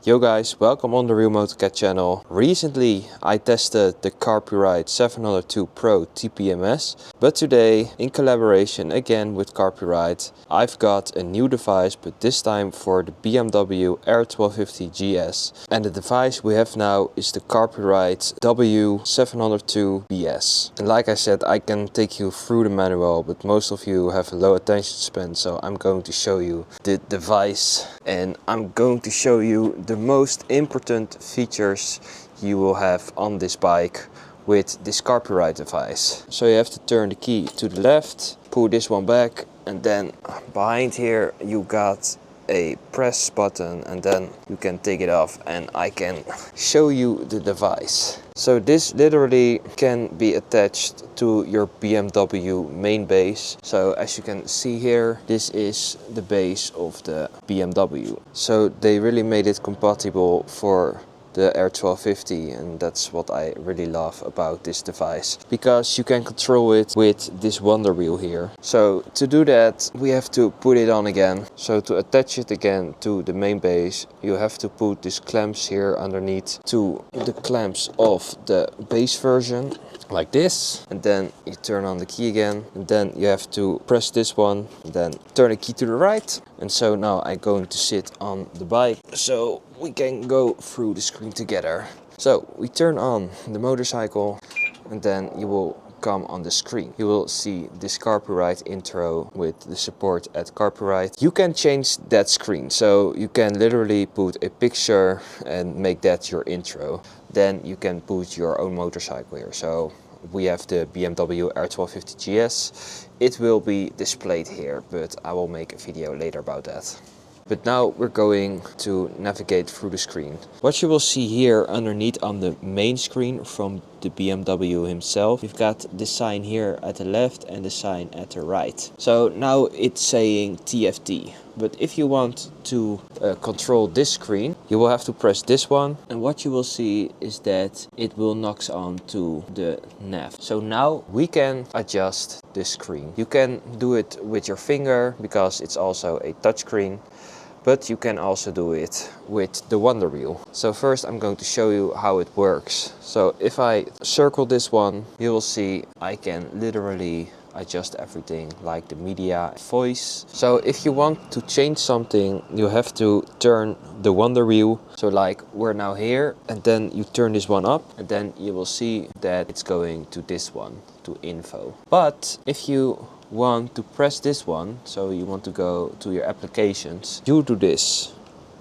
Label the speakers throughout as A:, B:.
A: Yo guys, welcome on the therealmotocat channel. Recently I tested the Carpuride W702 Pro TPMS, but today in collaboration again with Carpuride I've got a new device, but this time for the BMW R1250 GS, and the device we have now is the Carpuride W702BS. And like I said, I can take you through the manual, but most of you have a low attention span, so I'm going to show you the device and I'm going to show you the most important features you will have on this bike with this Carpuride device. So you have to turn the key to the left, pull this one back, and then behind here you got a press button, and then you can take it off and I can show you the device. So this literally can be attached to your BMW main base. So as you can see here, this is the base of the BMW. So they really made it compatible for the R1250, and that's what I really love about this device, because you can control it with this wonderwheel here. So to do that we have to put it on again. So to attach it again to the main base you have to put these clamps here underneath to the clamps of the base version, like this, and then you turn on the key again, and then you have to press this one and then turn the key to the right. And so now I'm going to sit on the bike so we can go through the screen together. So we turn on the motorcycle and then you will come on the screen. You will see this Carpuride intro with the support at Carpuride. You can change that screen, so you can literally put a picture and make that your intro. Then you can put your own motorcycle here. So we have the BMW R1250 GS. It will be displayed here, but I will make a video later about that. But now we're going to navigate through the screen. What you will see here underneath on the main screen from the BMW himself, you've got the sign here at the left and the sign at the right. So now it's saying TFT. But if you want to control this screen, you will have to press this one. And what you will see is that it will knock on to the nav. So now we can adjust the screen. You can do it with your finger because it's also a touchscreen. But you can also do it with the wonderwheel. So first I'm going to show you how it works. So if I circle this one, you will see I can literally adjust everything, like the media, voice. So if you want to change something, you have to turn the wonderwheel. So like we're now here, and then you turn this one up, and then you will see that it's going to this one, to info. But if you want to press this one, so you want to go to your applications, you do this,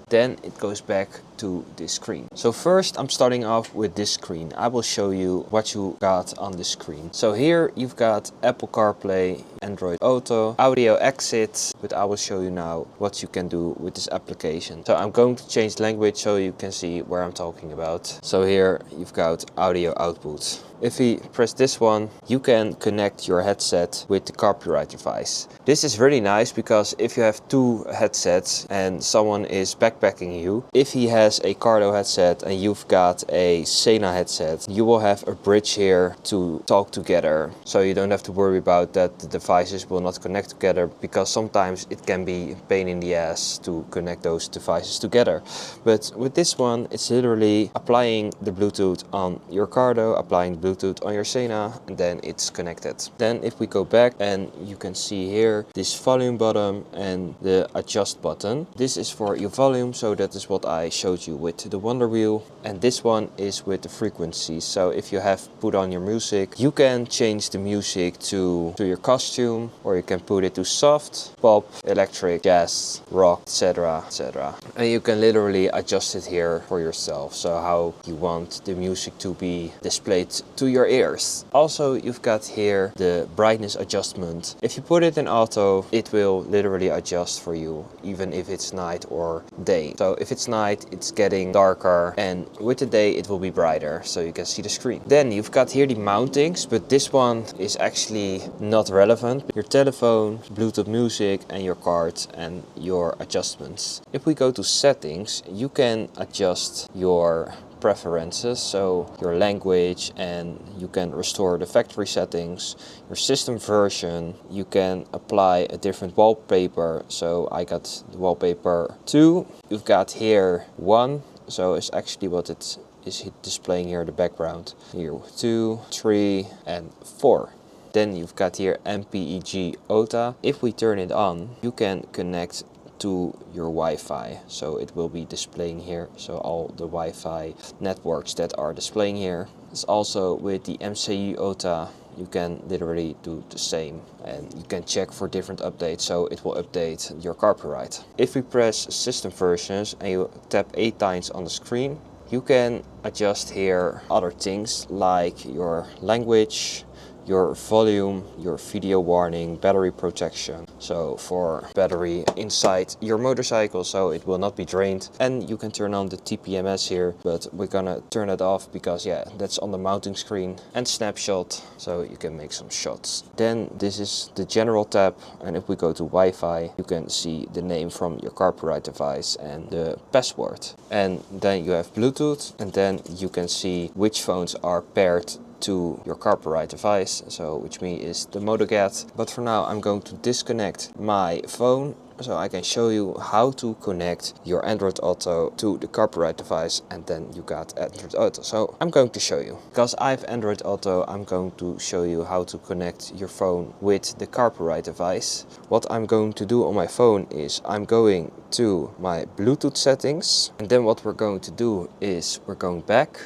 A: then it goes back to this screen. So first I'm starting off with this screen. I will show you what you got on the screen. So here you've got Apple CarPlay, Android Auto, audio exit, but I will show you now what you can do with this application. So I'm going to change language so you can see where I'm talking about. So here you've got audio output. If we press this one, you can connect your headset with the Carpuride device. This is really nice because if you have two headsets and someone is backpacking you, if he has a Cardo headset and you've got a Sena headset, you will have a bridge here to talk together. So you don't have to worry about that the devices will not connect together, because sometimes it can be a pain in the ass to connect those devices together. But with this one, it's literally applying the Bluetooth on your Cardo, applying Bluetooth on your Sena, and then it's connected. Then if we go back, and you can see here this volume button and the adjust button. This is for your volume, so that is what I showed you with the wonderwheel, and this one is with the frequency. So if you have put on your music, you can change the music to your costume, or you can put it to soft, pop, electric, jazz, rock, etc, etc. And you can literally adjust it here for yourself, so how you want the music to be displayed to your ears. Also you've got here the brightness adjustment. If you put it in auto, it will literally adjust for you even if it's night or day. So if it's night, it's getting darker, and with the day it will be brighter so you can see the screen. Then you've got here the mountings, but this one is actually not relevant. Your telephone, Bluetooth music, and your card and your adjustments. If we go to settings, you can adjust your preferences, so your language, and you can restore the factory settings, your system version. You can apply a different wallpaper, so I got the wallpaper 2. You've got here 1 So it's actually what it is displaying here in the background. Here 2, 3 and 4. Then you've got here MPEG OTA. If we turn it on, you can connect to your Wi-Fi. So it will be displaying here. So all the Wi-Fi networks that are displaying here. It's also with the MCU OTA, you can literally do the same. And you can check for different updates, so it will update your Carpuride. If we press system versions and you tap 8 times on the screen, you can adjust here other things like your language, your volume, your video warning, battery protection. So for battery inside your motorcycle, so it will not be drained. And you can turn on the TPMS here, but we're gonna turn it off because yeah, that's on the mounting screen. And snapshot, so you can make some shots. Then this is the general tab, and if we go to Wi-Fi, you can see the name from your Carpuride device and the password. And then you have Bluetooth, and then you can see which phones are paired to your Carpuride device, so which means is the motocat. But for now I'm going to disconnect my phone so I can show you how to connect your Android Auto to the Carpuride device, and then you got Android Auto. So I'm going to show you. Because I have Android Auto, I'm going to show you how to connect your phone with the Carpuride device. What I'm going to do on my phone is I'm going to my Bluetooth settings, and then what we're going to do is we're going back,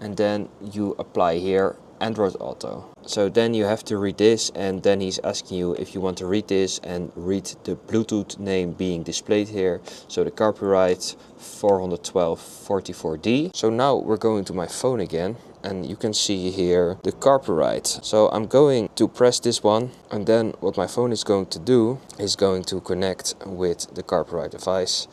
A: and then you apply here Android Auto. So then you have to read this, and then he's asking you if you want to read this and read the Bluetooth name being displayed here. So the Carpuride 412-44D. So now we're going to my phone again, and you can see here the Carpuride. So I'm going to press this one, and then what my phone is going to do is going to connect with the Carpuride device.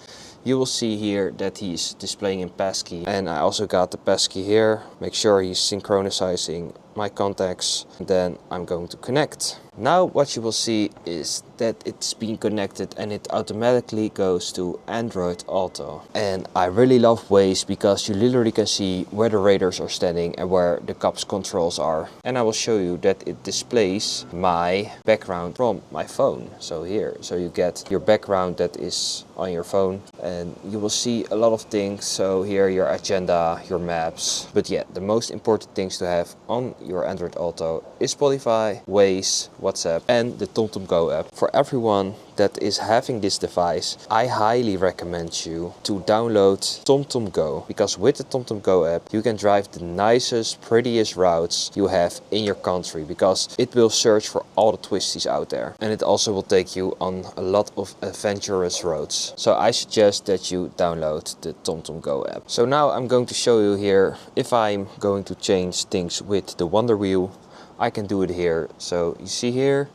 A: You will see here that he's displaying in passkey, and I also got the passkey here. Make sure he's synchronizing my contacts, and then I'm going to connect. Now what you will see is that it's being connected and it automatically goes to Android Auto. And I really love Waze because you literally can see where the radars are standing and where the cops controls are. And I will show you that it displays my background from my phone. So here, so you get your background that is on your phone, and you will see a lot of things. So here your agenda, your maps. But yeah, the most important things to have on your Android Auto is Spotify, Waze, WhatsApp and the TomTom Go app. For everyone that is having this device, I highly recommend you to download TomTom Go, because with the TomTom Go app you can drive the nicest, prettiest routes you have in your country, because it will search for all the twisties out there, and it also will take you on a lot of adventurous roads. So I suggest that you download the TomTom Go app. So now I'm going to show you here if I'm going to change things with the wonderwheel. I can do it here. So you see here,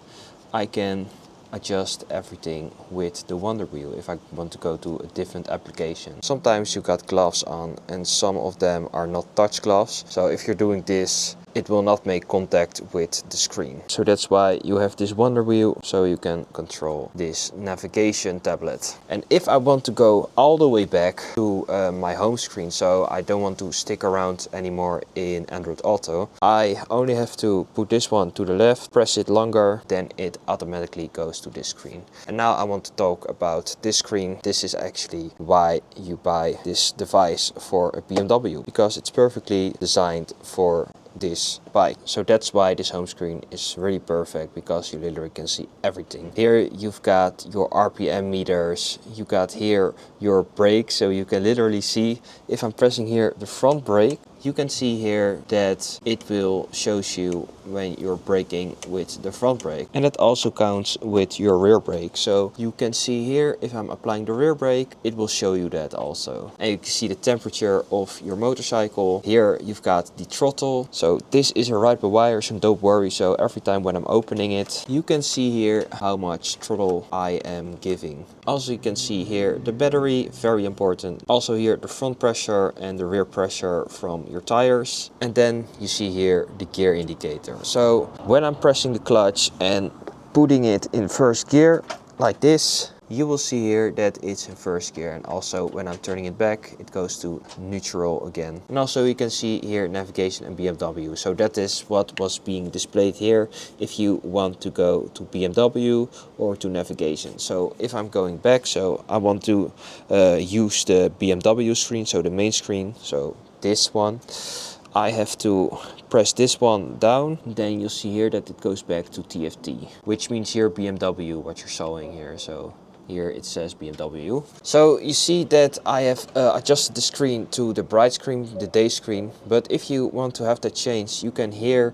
A: I can adjust everything with the wonderwheel if I want to go to a different application. Sometimes you got gloves on and some of them are not touch gloves. So if you're doing this, it will not make contact with the screen. So that's why you have this wonderwheel, so you can control this navigation tablet. And if I want to go all the way back to my home screen, so I don't want to stick around anymore in Android Auto, I only have to put this one to the left, press it longer, then it automatically goes to this screen. And now I want to talk about this screen. This is actually why you buy this device for a BMW, because it's perfectly designed for this bike. So that's why this home screen is really perfect, because you literally can see everything. Here you've got your RPM meters, you got here your brake, so you can literally see if I'm pressing here the front brake, you can see here that it will shows you when you're braking with the front brake, and that also counts with your rear brake. So you can see here if I'm applying the rear brake, it will show you that also. And you can see the temperature of your motorcycle. Here you've got the throttle. So this is a ride-by-wire, so don't worry. So every time when I'm opening it, you can see here how much throttle I am giving. Also you can see here the battery, very important. Also here the front pressure and the rear pressure from your tires. And then you see here the gear indicator. So when I'm pressing the clutch and putting it in first gear like this, you will see here that it's in first gear, and also when I'm turning it back it goes to neutral again. And also you can see here navigation and BMW, so that is what was being displayed here if you want to go to BMW or to navigation. So if I'm going back, so I want to use the BMW screen, so the main screen, so this one, I have to press this one down, then you'll see here that it goes back to TFT, which means here BMW, what you're showing here. So here it says BMW. So you see that I have adjusted the screen to the bright screen, the day screen, but if you want to have that change, you can here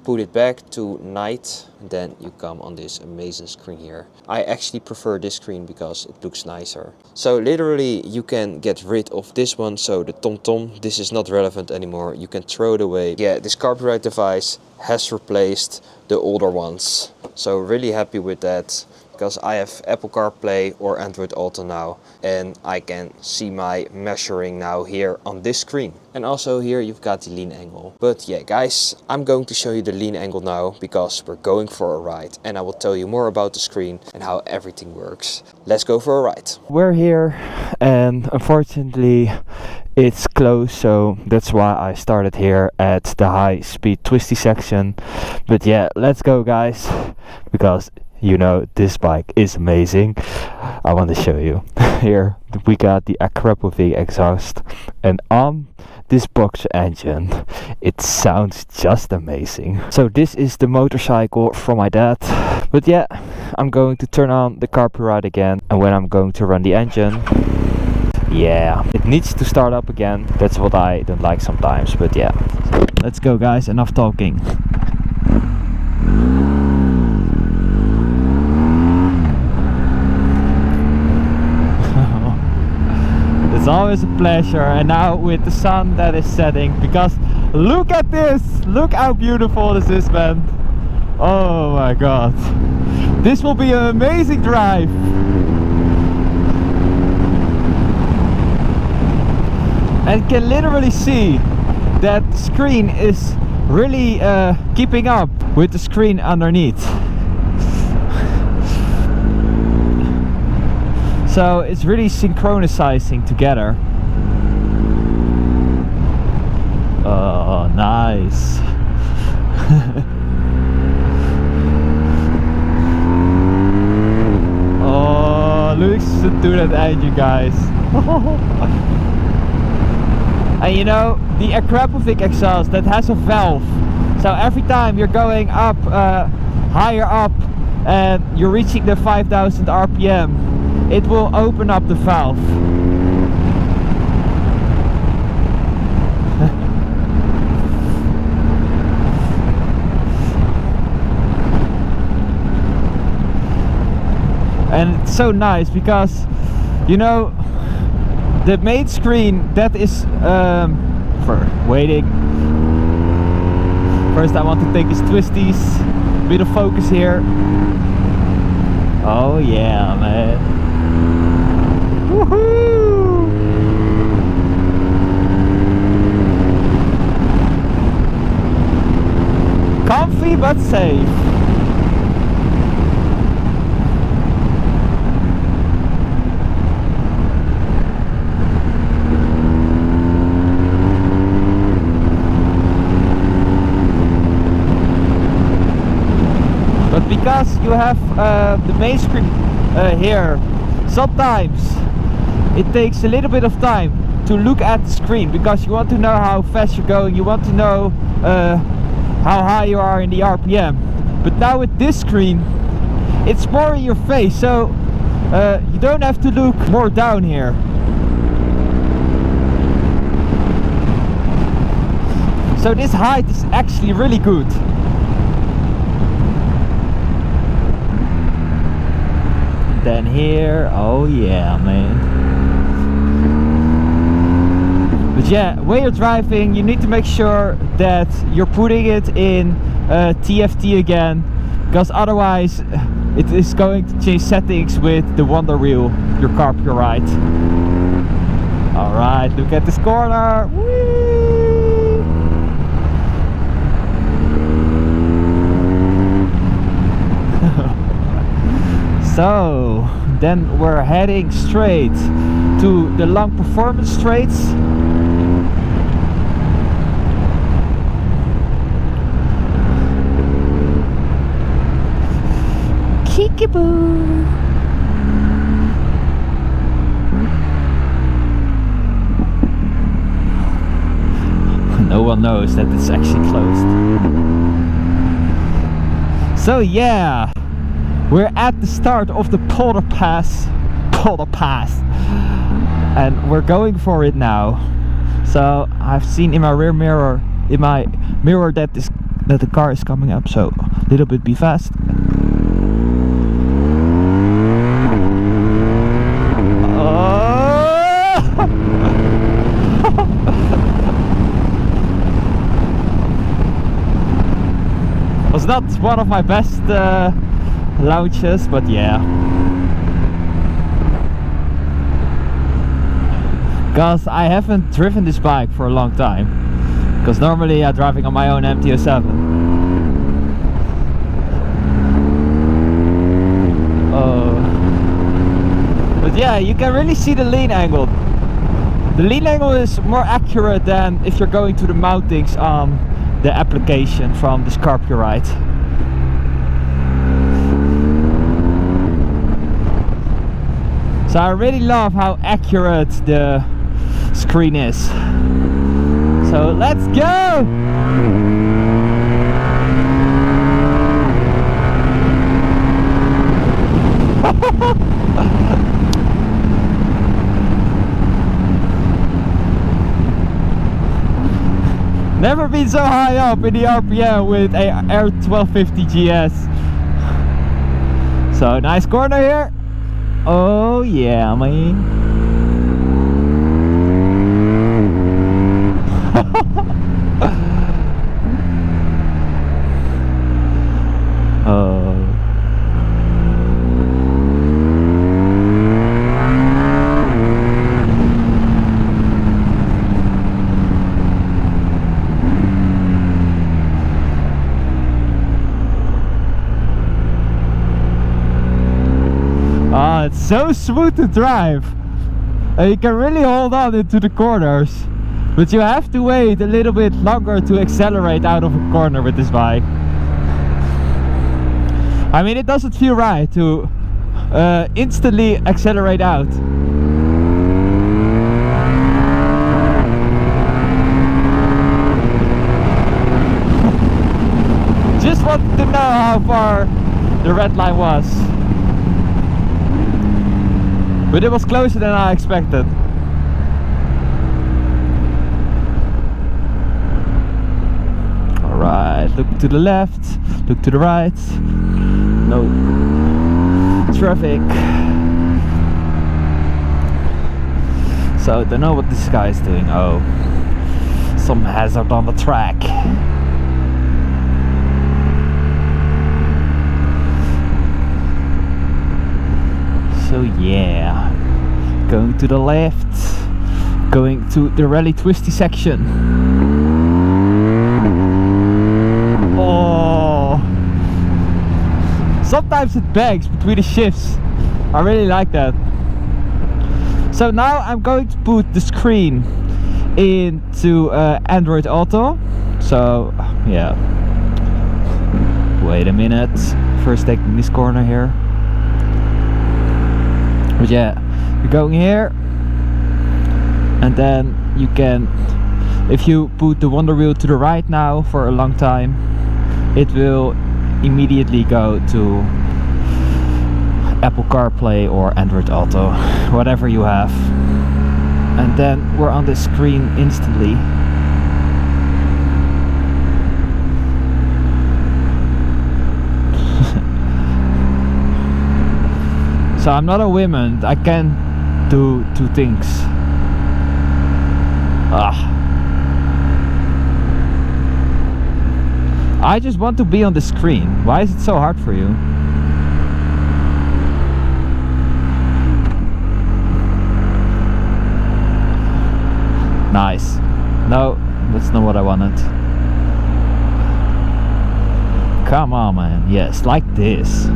A: put it back to night, and then you come on this amazing screen here. I actually prefer this screen because it looks nicer. So literally you can get rid of this one, so the TomTom, this is not relevant anymore, you can throw it away. Yeah, this Carpuride device has replaced the older ones, so really happy with that, because I have Apple CarPlay or Android Auto now, and I can see my measuring now here on this screen. And also here you've got the lean angle. But yeah guys, I'm going to show you the lean angle now because we're going for a ride, and I will tell you more about the screen and how everything works. Let's go for a ride.
B: We're here and unfortunately it's closed, so that's why I started here at the high speed twisty section. But yeah, let's go guys, because you know this bike is amazing. I want to show you. Here we got the acceleratie-demo exhaust, and on this box engine it sounds just amazing. So this is the motorcycle from my dad. But yeah, I'm going to turn on the Carpuride again, and when I'm going to run the engine, yeah, it needs to start up again. That's what I don't like sometimes, but yeah. Let's go guys, enough talking. It's always a pleasure, and now with the sun that is setting, because look at this, look how beautiful this is, man. Oh my god, this will be an amazing drive. And can literally see that the screen is really keeping up with the screen underneath. So it's really synchronizing together. Oh, nice. Oh, listen to that engine, guys. And you know, the acceleratie-demo exhaust, that has a valve. So every time you're going up, higher up, and you're reaching the 5000 RPM, it will open up the valve. And it's so nice because, you know, the main screen, that is for waiting. First I want to take these twisties, bit of focus here. Oh yeah, man. Woohoo! Comfy but safe. But because you have the main screen here, sometimes it takes a little bit of time to look at the screen, because you want to know how fast you're going, you want to know how high you are in the RPM. But now with this screen, it's more in your face, so you don't have to look more down here. So this height is actually really good. Then here, oh yeah, man. But yeah, when you're driving, you need to make sure that you're putting it in TFT again, because otherwise it is going to change settings with the wonderwheel, your Carpuride. Alright, look at this corner. Whee! So then we're heading straight to the long performance straights. Kickaboo! No one knows that it's actually closed. So yeah, we're at the start of the Polder Pass, and we're going for it now. So I've seen in my rear mirror, that the car is coming up. So a little bit be fast. Was not one of my best launches, but yeah. Because I haven't driven this bike for a long time. Because normally I'm driving on my own MT-07. But yeah, you can really see the lean angle. The lean angle is more accurate than if you're going to the mountings on the application from this Carpuride. So I really love how accurate the screen is. So let's go! Never been so high up in the RPM with a R1250 GS. So nice corner here. Oh yeah, man. Oh. It's so smooth to drive. You can really hold on into the corners, but you have to wait a little bit longer to accelerate out of a corner with this bike. I mean, it doesn't feel right to instantly accelerate out. Just wanted to know how far the red line was. But it was closer than I expected. Alright, look to the left, look to the right. No traffic. So I don't know what this guy is doing. Oh, some hazard on the track. So yeah, going to the left, going to the rally twisty section. Oh, sometimes it bangs between the shifts. I really like that. So now I'm going to put the screen into Android Auto. So yeah, wait a minute, first taking this corner here. But yeah, you're going here, and then you can, if you put the wonderwheel to the right now for a long time, it will immediately go to Apple CarPlay or Android Auto, whatever you have, and then we're on the screen instantly. So I'm not a woman, I can do two things. I just want to be on the screen. Why is it so hard for you? Nice. No, that's not what I wanted. Come on, man. Yes, like this.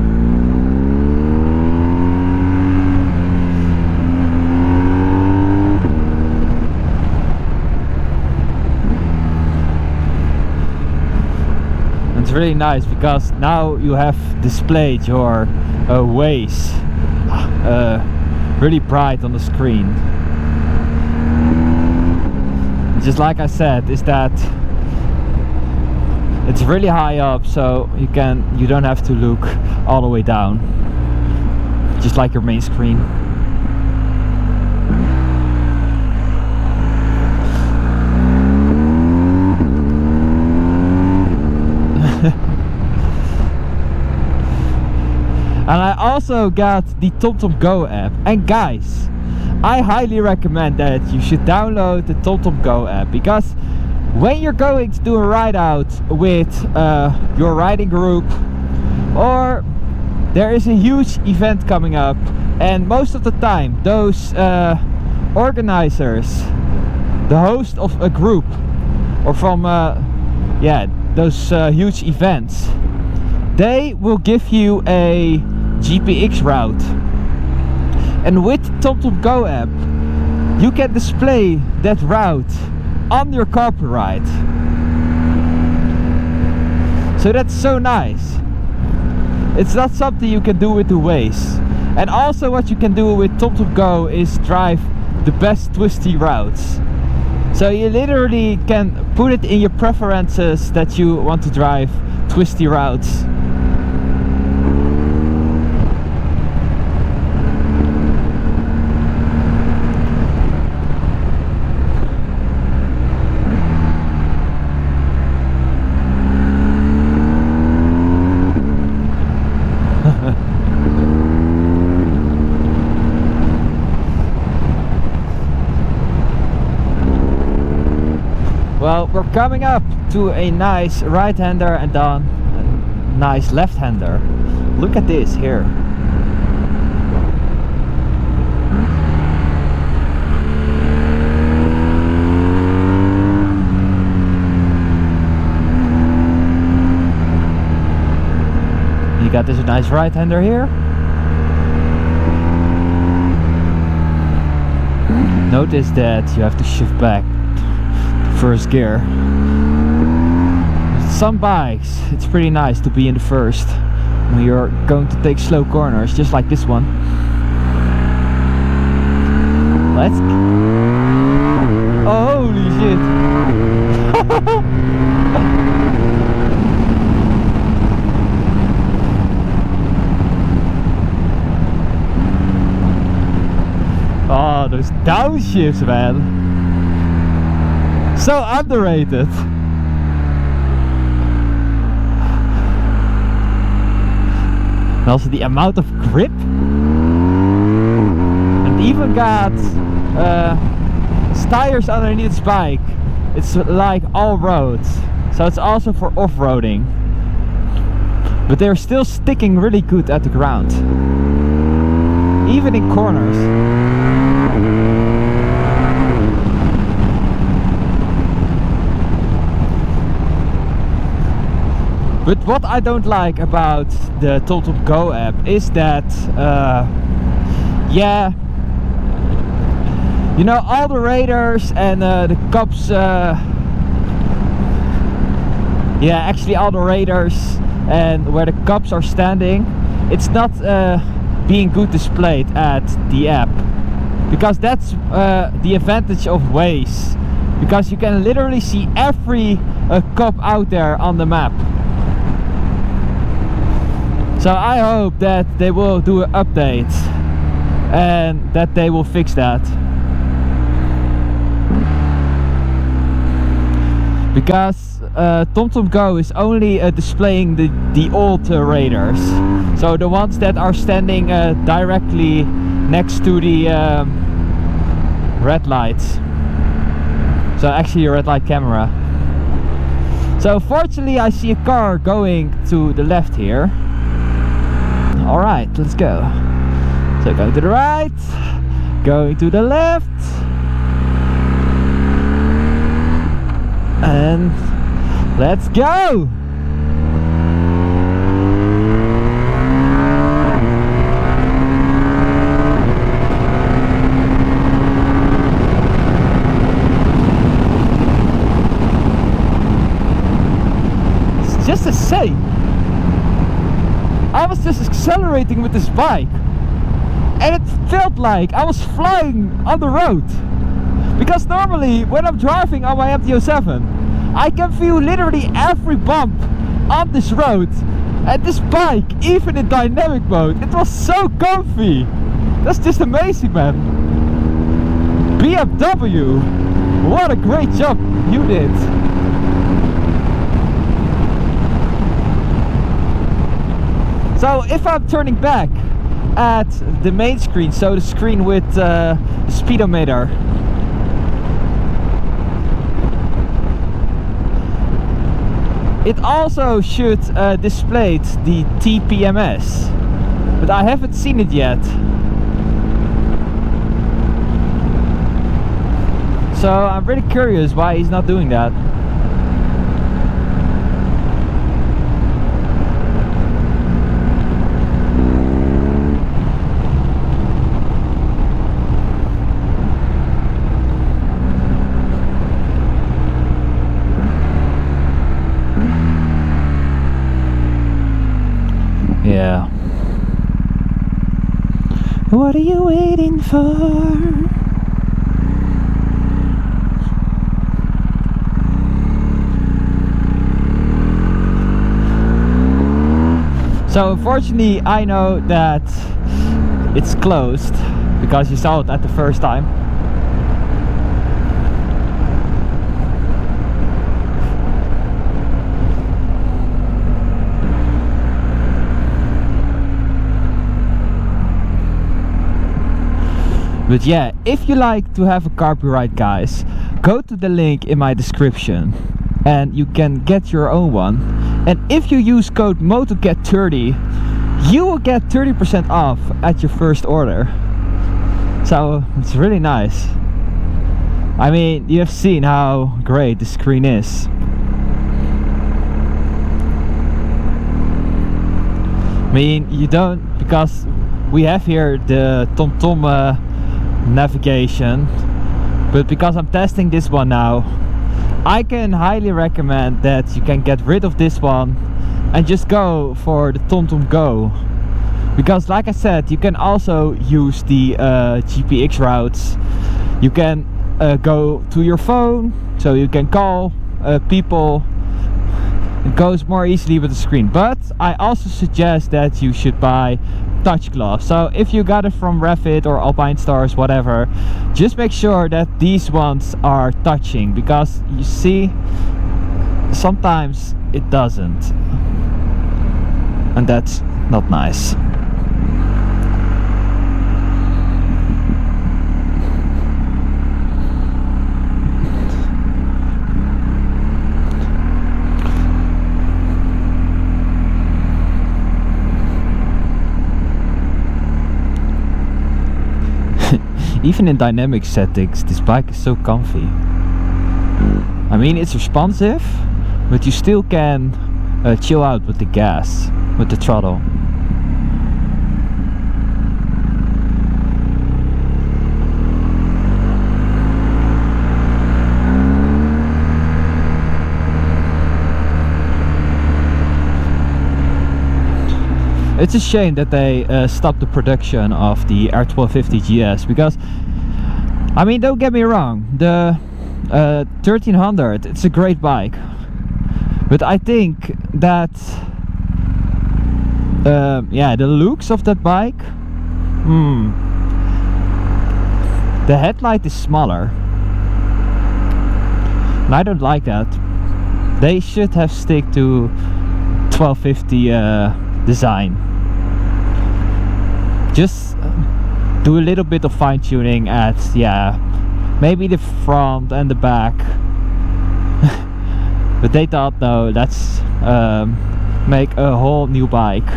B: really nice because now you have displayed your ways really bright on the screen. Just like I said, is that it's really high up, so you don't have to look all the way down, just like your main screen. And I also got the TomTom Go app. And guys, I highly recommend that you should download the TomTom Go app, because when you're going to do a ride out with your riding group, or there is a huge event coming up, and most of the time those organizers, the host of a group, or from those huge events, they will give you a GPX route. And with TomTom Go app, you can display that route on your Carpuride. So that's so nice. It's not something you can do with the Waze. And also what you can do with TomTom Go is drive the best twisty routes. So you literally can put it in your preferences that you want to drive twisty routes. Well, we're coming up to a nice right-hander and then a nice left-hander. Look at this here. You got this nice right-hander here. Notice that you have to shift back first gear. Some bikes, it's pretty nice to be in the first when you're going to take slow corners, just like this one. Let's... Oh, holy shit! Oh, those downshifts, man! So underrated. And also the amount of grip. And even got tires underneath this bike. It's like all roads. So it's also for off-roading. But they're still sticking really good at the ground. Even in corners. But what I don't like about the TomTom Go app is that, you know, all the radars and the cops, actually all the radars and where the cops are standing, it's not being good displayed at the app. Because that's the advantage of Waze. Because you can literally see every cop out there on the map. So I hope that they will do an update and that they will fix that. Because TomTom Go is only displaying the old radars. So the ones that are standing directly next to the red lights. So actually a red light camera. So fortunately I see a car going to the left here. Alright, let's go. So going to the right, going to the left, and let's go! It's just That's insane. I was just accelerating with this bike and it felt like I was flying on the road. Because normally when I'm driving on my MT-07, I can feel literally every bump on this road. And this bike, even in dynamic mode, it was so comfy. That's just amazing, man. BMW, what a great job you did. So if I'm turning back at the main screen, so the screen with the speedometer, it also should display the TPMS, but I haven't seen it yet. So I'm really curious why he's not doing that. Yeah. What are you waiting for? So unfortunately I know that it's closed because you saw it at the first time. But yeah, if you like to have a Carpuride, guys, go to the link in my description and you can get your own one. And if you use code motocat30, you will get 30% off at your first order. So it's really nice. I mean, you have seen how great the screen is. I mean, you don't, because we have here the TomTom navigation, but because I'm testing this one now, I can highly recommend that you can get rid of this one and just go for the TomTom Go, because like I said, you can also use the GPX routes. You can go to your phone, so you can call people. It goes more easily with the screen, but I also suggest that you should buy touch gloves. So if you got it from Revit or Alpine Stars, whatever, just make sure that these ones are touching, because you see sometimes it doesn't, and that's not nice. Even in dynamic settings, this bike is so comfy. I mean, it's responsive, but you still can chill out with the gas, with the throttle. It's a shame that they stopped the production of the R1250 GS, because, I mean, don't get me wrong, the 1300, it's a great bike, but I think that yeah, the looks of that bike, the headlight is smaller, and I don't like that. They should have stick to 1250 design. Just do a little bit of fine-tuning at, yeah, maybe the front and the back. But they thought, no, let's make a whole new bike.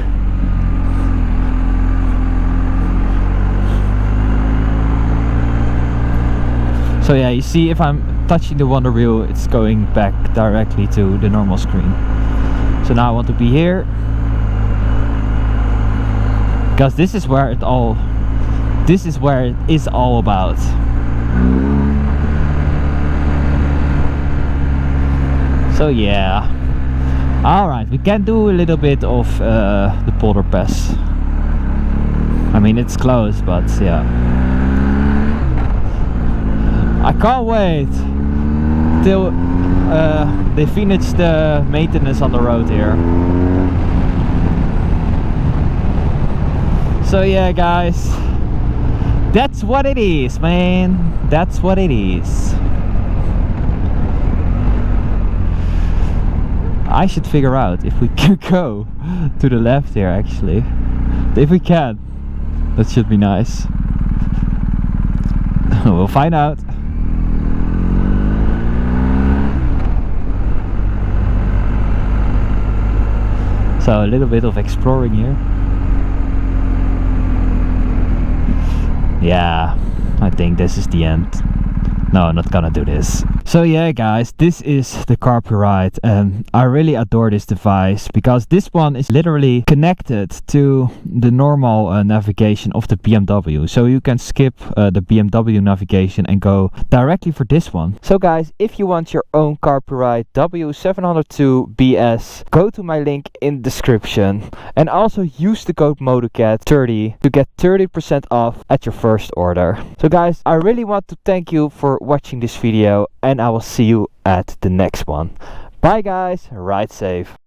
B: So yeah, you see, if I'm touching the wonderwheel, it's going back directly to the normal screen. So now I want to be here, because this is where it is all about. So yeah, Alright, we can do a little bit of the Polder Pass. I mean, it's close, but yeah. I can't wait till they finish the maintenance on the road here. So yeah, guys, that's what it is, man. That's what it is. I should figure out if we can go to the left here, actually. If we can, that should be nice. We'll find out. So a little bit of exploring here. Yeah, I think this is the end. No, I'm not gonna do this. So yeah, guys, this is the Carpuride, and I really adore this device because this one is literally connected to the normal navigation of the BMW. So you can skip the BMW navigation and go directly for this one. So guys, if you want your own Carpuride W702BS, go to my link in the description and also use the code motocat 30 to get 30% off at your first order. So guys, I really want to thank you for watching this video, and I will see you at the next one. Bye guys, ride safe.